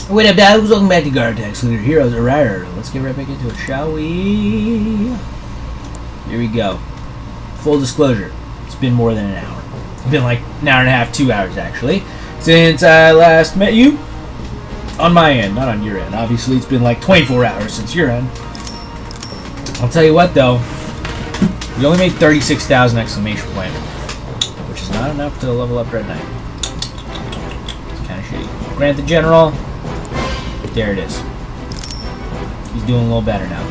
What up, guys? Welcome back to Garo Tech Leader Heroes. Alright, let's get right back into it, shall we? Here we go. Full disclosure, it's been more than an hour. It's been like an hour and a half, 2 hours actually, since I last met you. On my end, not on your end. Obviously, it's been like 24 hours since your end. I'll tell you what, though. We only made 36,000 exclamation point, which is not enough to level up Red Knight. It's kind of shitty. Grant the General. There it is. He's doing a little better now.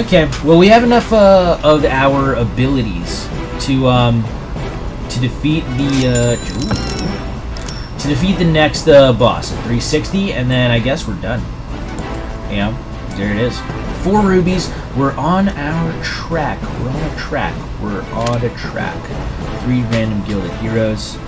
Okay. Well, we have enough of our abilities to defeat the next boss at 360, and then I guess we're done. Yeah. There it is. 4 rubies. We're on our track. We're on a track. We're on a track. 3 random gilded heroes.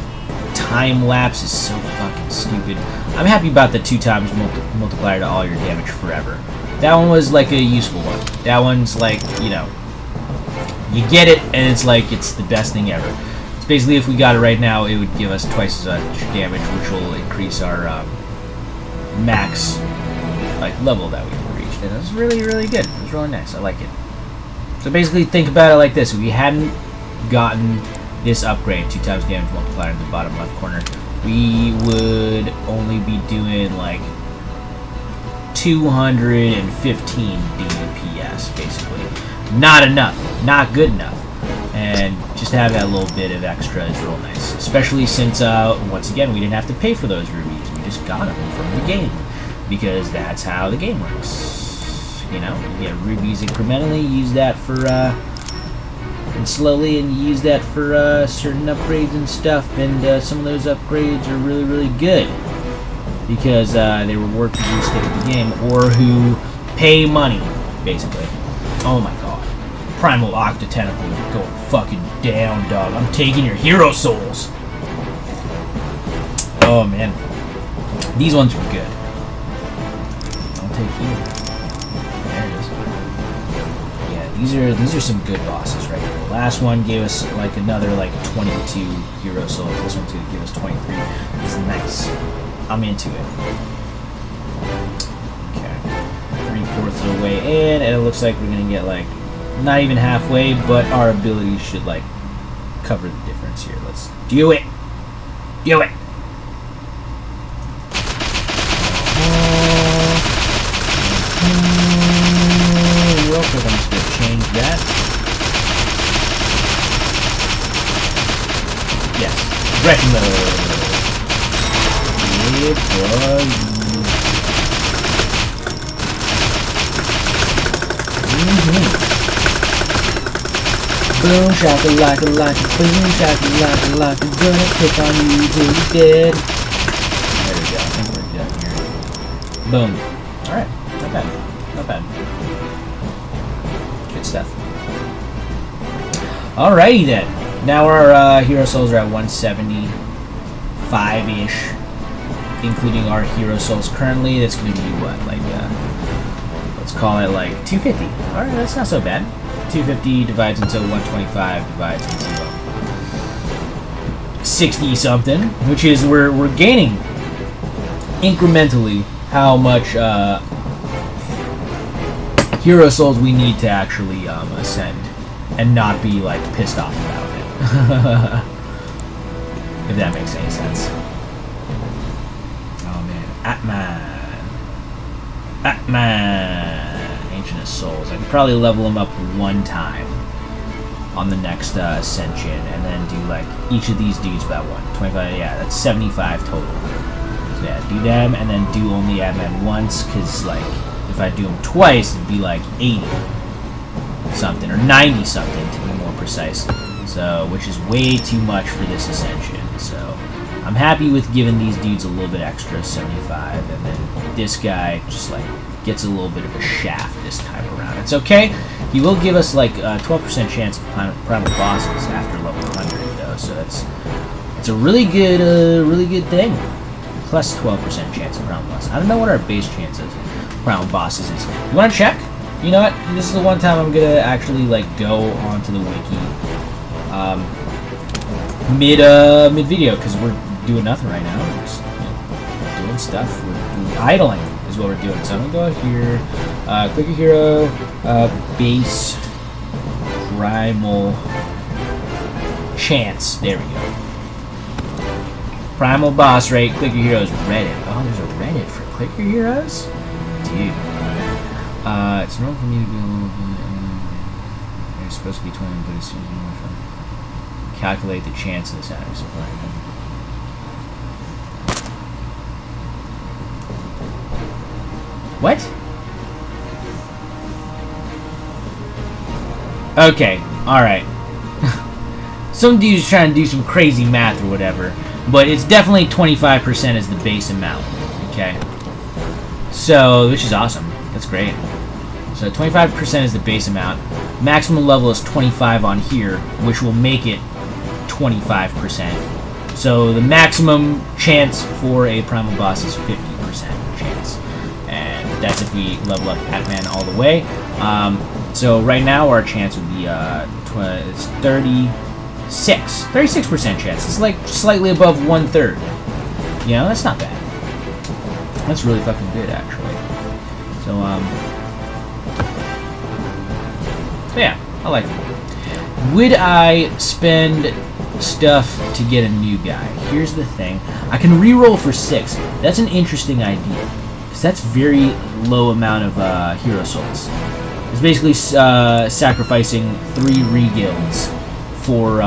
Time lapse is so fucking stupid. I'm happy about the 2 times multiplier to all your damage forever. That one was like a useful one. That one's like, you know, you get it and it's like it's the best thing ever. It's basically, if we got it right now, it would give us twice as much damage, which will increase our max like level that we can reach. And it's really, really good. It's really nice. I like it. So basically, think about it like this: if we hadn't gotten this upgrade, 2 times damage multiplier in the bottom left corner, we would only be doing like 215 DPS, basically. Not enough, not good enough, and just have that little bit of extra is real nice. Especially since, once again, we didn't have to pay for those rubies; we just got them from the game, because that's how the game works. You know, you get rubies incrementally, use that for and slowly, and you use that for certain upgrades and stuff, and some of those upgrades are really, really good because they reward people who stick with the game or who pay money, basically. Oh my god. Primal Octa Tentacle going fucking down, dog. I'm taking your hero souls. Oh man. These ones are good. I'll take you. There it is. These are some good bosses right here. The last one gave us like another like 22 hero souls. This one's gonna give us 23. It's nice. I'm into it. Okay. 3/4 of the way in, and it looks like we're gonna get like not even halfway, but our abilities should like cover the difference here. Let's do it. Do it. Real quick, I'm just gonna change that. Yes, wrecking mode. It was. Boom shakalaka laka, boom shakalaka laka, gonna pick on you till you're dead. There we go. I think we're done here. Boom. All right, not bad, not bad. Good stuff. Alrighty then. Now our hero souls are at 175-ish, including our hero souls currently. That's going to be what, like, let's call it like 250. Alright, that's not so bad. 250 divides into 125 divides into 60 something, which is we're gaining incrementally how much hero souls we need to actually ascend and not be like pissed off about it. If that makes any sense. Oh man, Atman, Ancient of Souls. I could probably level him up 1 time on the next ascension, and then do like each of these dudes by 25. Yeah, that's 75 total. So yeah, do them, and then do only Atman once, because like if I do them twice, it'd be like 80 something or 90 something to be more precise. So, which is way too much for this ascension. So, I'm happy with giving these dudes a little bit extra, 75, and then this guy just like gets a little bit of a shaft this time around. It's okay. He will give us like a 12% chance of primal bosses after level 100, though. So it's a really good thing. Plus 12% chance of primal bosses. I don't know what our base chance of primal bosses is. You want to check? You know what? This is the one time I'm gonna actually like go onto the wiki mid video, because we're doing nothing right now. We're just, you know, doing stuff. We're idling is what we're doing. So I'm gonna go here, click a hero, base, primal, chance. There we go. Primal boss rate, click your heroes, Reddit. Oh, there's a Reddit for click your heroes? Dude. It's normal for me to be a little bit, you're supposed to be 20, but it's usually more fun. Calculate the chance of this happening so far. What? Okay, alright. Some dude's trying to do some crazy math or whatever, but it's definitely 25% is the base amount. Okay. So, which is awesome. That's great. So 25% is the base amount. Maximum level is 25 on here, which will make it 25%. So the maximum chance for a primal boss is 50% chance. And that's if we level up Pac-Man all the way. So right now our chance would be it's 36% chance. It's like slightly above 1/3. You know, that's not bad. That's really fucking good, actually. So yeah, I like it. Would I spend stuff to get a new guy? Here's the thing. I can reroll for 6. That's an interesting idea. Because that's very low amount of hero souls. It's basically sacrificing 3 re-guilds for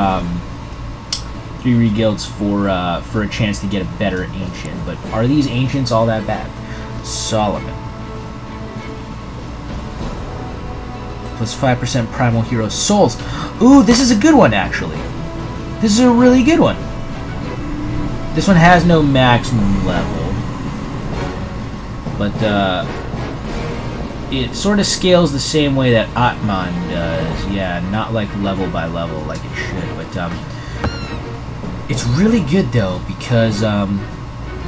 for a chance to get a better ancient. But are these ancients all that bad? Solomon. Plus 5% primal hero souls. Ooh, this is a good one, actually. This is a really good one. This one has no maximum level, but it sort of scales the same way that Atman does. Yeah, not like level by level like it should, but it's really good though because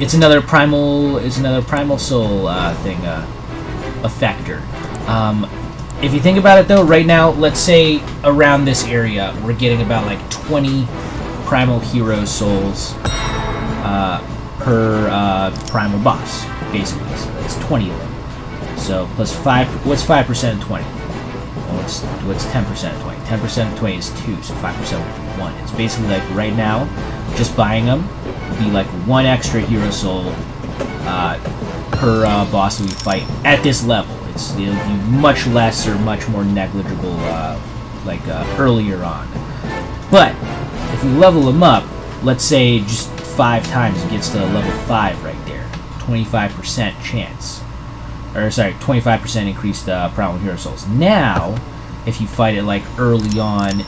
it's another primal soul thing, effector. If you think about it though, right now, let's say around this area, we're getting about like 20 primal hero souls per primal boss, basically. So that's 20 of them. So plus 5, what's 5% of 20? Well, what's 10% of 20? 10% of 20 is 2, so 5% would be 1. It's basically like right now, just buying them would be like 1 extra hero soul per boss that we fight at this level. It'll be much less or much more negligible earlier on. But if we level them up, let's say just 5 times it gets to level 5 right there. 25% chance. Or sorry, 25% increased primal hero souls. Now, if you fight it like early on,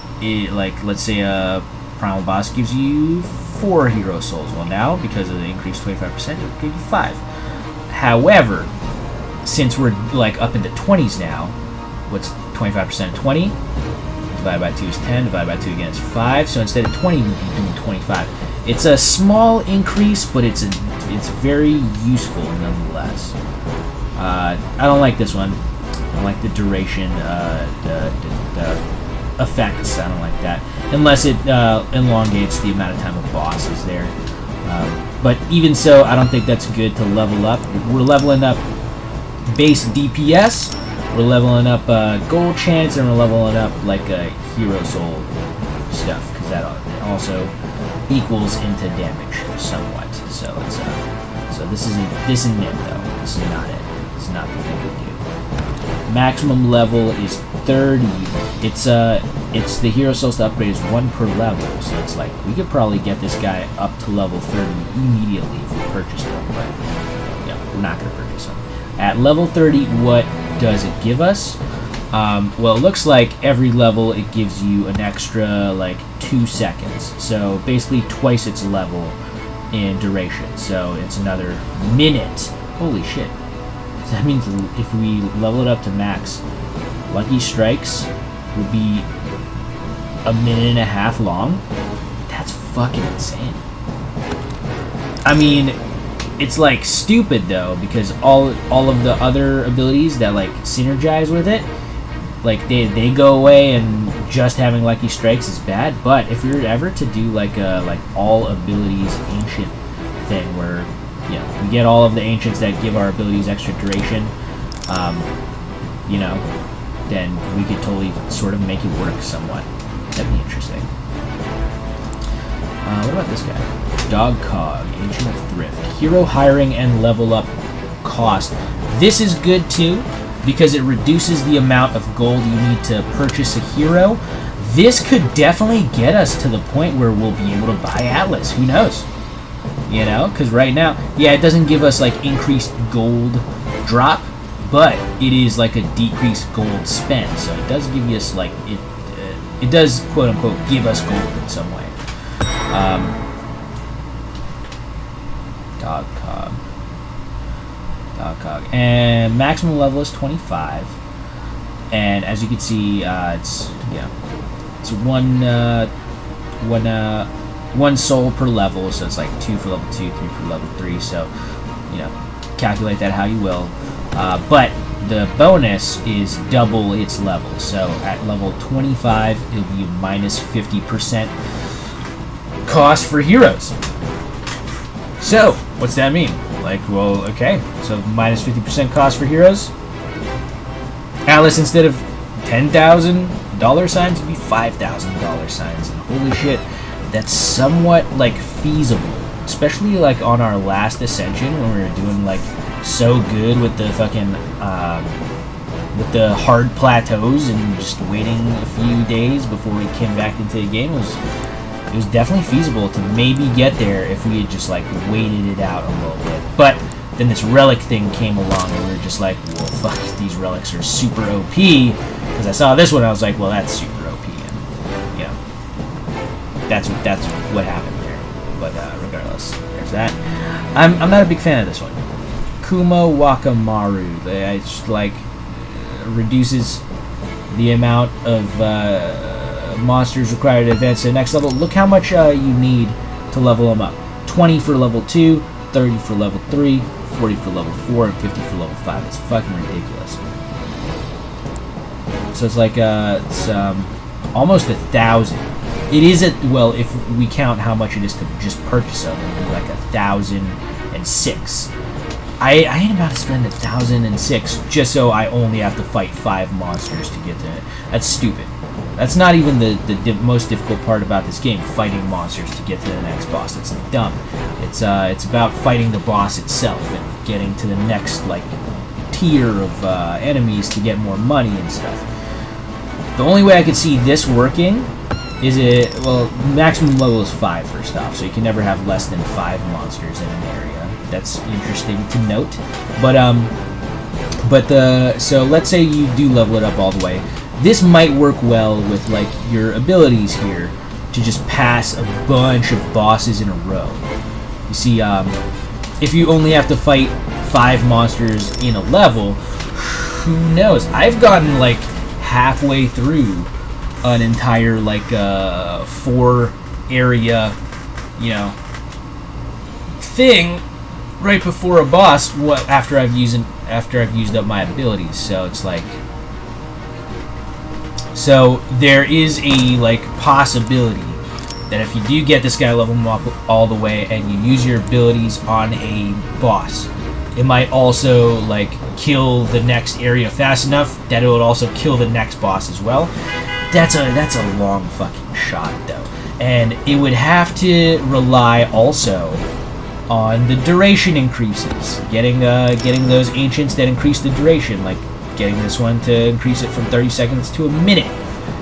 let's say a primal boss gives you 4 hero souls. Well now, because of the increased 25%, it'll give you 5. However, since we're like up in the 20s now, what's 25% of 20? Divided by 2 is 10, divided by 2 again is 5, so instead of 20 we'd be doing 25. It's a small increase, but it's very useful nonetheless. I don't like this one. I don't like the duration, the effects, I don't like that. Unless it elongates the amount of time a boss is there. But even so, I don't think that's good to level up. We're leveling up base DPS, we're leveling up gold chance, and we're leveling up like hero soul stuff, because that also equals into damage somewhat. So it's so this isn't it though. This is not it. This is not the thing to do. Maximum level is 30. It's the hero souls to upgrade is 1 per level, so it's like we could probably get this guy up to level 30 immediately if we purchased him, but yeah, we're not gonna purchase him. At level 30, what does it give us? Well, it looks like every level it gives you an extra like 2 seconds, so basically twice its level in duration. So it's another minute. Holy shit! So that means if we level it up to max, Lucky Strikes would be 1.5 minutes long. That's fucking insane. I mean, it's like stupid though, because all of the other abilities that like synergize with it, like they go away, and just having Lucky Strikes is bad. But if you're ever to do like a all abilities ancient thing where you know, we get all of the ancients that give our abilities extra duration, you know, then we could totally sort of make it work somewhat. That'd be interesting. What about this guy? Dog Cog, Ancient of Thrift. Hero hiring and level up cost. This is good too, because it reduces the amount of gold you need to purchase a hero. This could definitely get us to the point where we'll be able to buy Atlas. Who knows? You know, because right now, yeah, it doesn't give us like increased gold drop, but it is like a decreased gold spend. So it does give us like it does quote unquote give us gold in some way. Dog Cog. Dog Cog. And maximum level is 25. And as you can see, it's it's one soul per level, so it's like 2 for level 2, 3 for level 3. So, you know, calculate that how you will. But the bonus is double its level. So at level 25, it'll be minus 50% cost for heroes. So, what's that mean? Like, well, okay, so minus 50% cost for heroes. Atlas, instead of $10,000 signs, would be $5,000 signs. And holy shit, that's somewhat, like, feasible. Especially, like, on our last Ascension, when we were doing, like, so good with the fucking, with the hard plateaus and just waiting a few days before we came back into the game. It was definitely feasible to maybe get there if we had just like waited it out a little bit. But then this relic thing came along and we were just like, well, fuck, these relics are super OP. Because I saw this one, I was like, well, that's super OP. And, you know, that's what happened there. But regardless, there's that. I'm not a big fan of this one. Kumo Wakamaru. It just like reduces the amount of monsters required to advance to the next level. Look how much you need to level them up. 20 for level 2, 30 for level 3, 40 for level 4, and 50 for level 5. It's fucking ridiculous. So it's like it's almost 1,000. It is well, if we count how much it is to just purchase them, it would be like 1,006. I ain't about to spend 1,006 just so I only have to fight 5 monsters to get to it. That's stupid. That's not even the most difficult part about this game, fighting monsters to get to the next boss. It's dumb. It's about fighting the boss itself and getting to the next like tier of enemies to get more money and stuff. The only way I could see this working is well, maximum level is 5 first off, so you can never have less than 5 monsters in an area. That's interesting to note. So let's say you do level it up all the way. This might work well with like your abilities here to just pass a bunch of bosses in a row. You see, if you only have to fight 5 monsters in a level, who knows? I've gotten like halfway through an entire like 4 area, you know, thing right before a boss. After I've used up my abilities. So it's like. So there is a like possibility that if you do get this guy level him up all the way and you use your abilities on a boss, it might also like kill the next area fast enough that it would also kill the next boss as well. That's a long fucking shot though, and it would have to rely also on the duration increases, getting those ancients that increase the duration, like getting this one to increase it from 30 seconds to a minute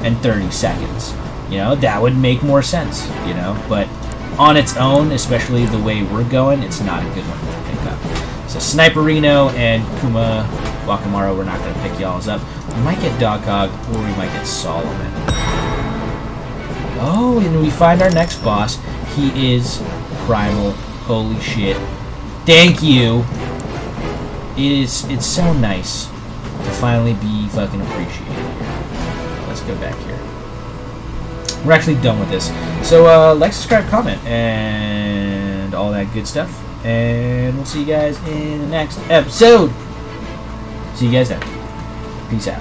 and 30 seconds. You know, that would make more sense, you know, but on its own, especially the way we're going, it's not a good one to pick up. So Sniperino and Kuma Wakamaru, we're not going to pick y'all's up. We might get Dog Cog, or we might get Solomon. Oh, and we find our next boss. He is Primal. Holy shit. Thank you. It's so nice to finally be fucking appreciated. Let's go back here. We're actually done with this. So, like, subscribe, comment, and all that good stuff. And we'll see you guys in the next episode. See you guys then. Peace out.